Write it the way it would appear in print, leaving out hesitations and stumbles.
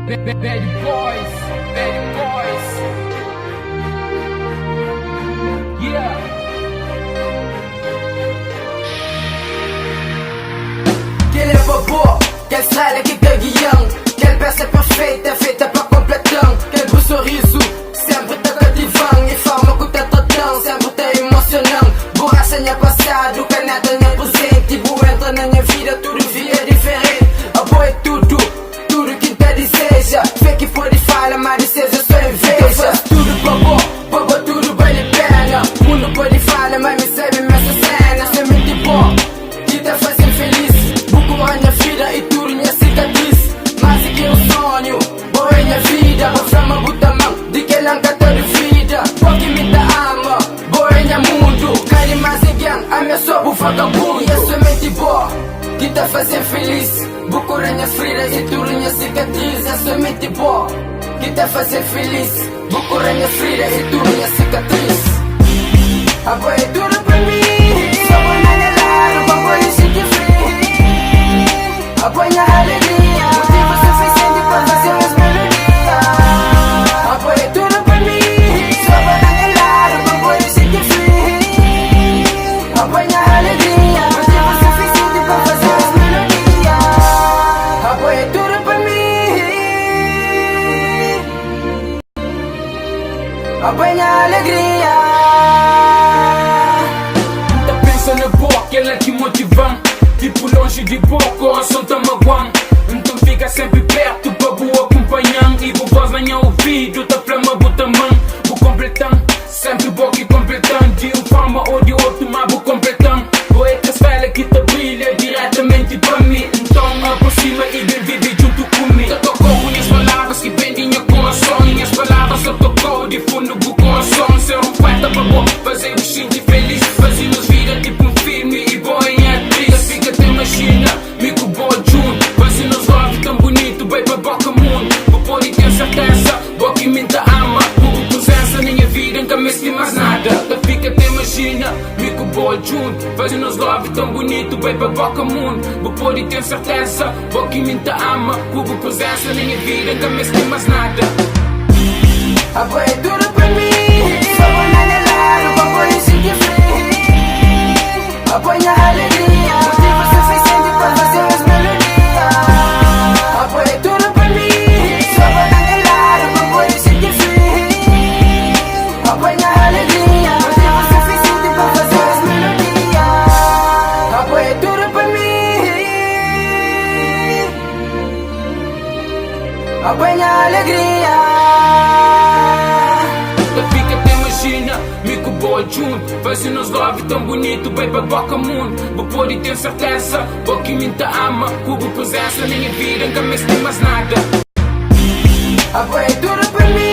Bad boys, bad boys. Yeah. Quel est pas beau, quel style que guiando, quelle peça perfeita feita para completão, quel beau sorriso, sempre tá cativando e forma que tá tratando, sempre tá emocionando. Borracha minha passado, caneta minha presente, boa entra na minha vida, tudo vira diferente. A boa é tudo que te deseja, vê que pode falar, mas deseja só inveja. Tudo bobo, tudo vale a pena. Mundo pode falar, mas me sabe essa cena. Semente bom, que tá fazendo feliz. Buco a minha vida e tudo minha cicatriz. Mas é que um sonho, boa é minha vida. Vou chamar buta mão, de que ela tá de vida. Porque me dá ama, boa é minha mundo. Cai mais ninguém, a minha sob o vagabundo. E a semente boa, que tá fazendo feliz. Buco a minha ferida e tudo minha cicatriz. A semente boa, que tá fazendo feliz. Buco a minha ferida e tudo minha cicatriz. A boa é tudo pra mim. Só vou na minha lado, pra poder sentir frio. A boa é minha alegria, motivo suficiente pra fazer as melodias. A boa é tudo pra mim. Só vou na minha lado, pra poder sentir frio. A boa é minha alegria, motivo suficiente pra fazer as melodias. A boa é tudo pra mim. A boa é minha alegria. Tá pensando na boa, aquela que motivam. Tipo longe de boa, coração tá magoando. Então fica sempre perto pra boa acompanhando. E vou voz na minha ouvido, tá flama, bota mão. Vou completando, sempre boa que completando. De uma forma ou de outra, mas vou completando. Boa é que a style que tá brilha diretamente pra mim. Então aproxima e vem viver junto comigo. Só tocou minhas palavras que vendem meu coração. Minhas palavras só tocou de fundo do coração. Ser um poeta pra boa, fazer o sentir feliz. Fazer nos vida tipo um filme e boa em atriz. Fica até imagina, mico boa junto. Fazer nos love tão bonito, bem pra boca mundo. Vou poder ter certeza, boa que me ama. Por presença na minha vida, nunca me esqueci mais nada. Fica até imagina, mico boa junto. Fazer nos love tão bonito, bem pra boca mundo. Vou poder ter certeza, boa que me ama. Por presença na minha vida, nunca me esqueci mais nada. A boa é tudo pra mim. Só vou na minha lado, pra poder sentir frio. A boa é minha alegria, motivo suficiente pra fazer as melodias. A boa é tudo pra mim. Só vou na minha lado, pra poder sentir frio. A boa é minha alegria, motivo suficiente pra fazer as melodias. A boa é tudo pra mim. A boa é minha alegria. Fica até imagina, mico boa junto. Fazer nos love tão bonito, bem pra boca mundo. Vou poder ter certeza, boa que me ama. Cubo presença na minha vida, nunca me esqueci mais nada. A boa é tudo pra mim.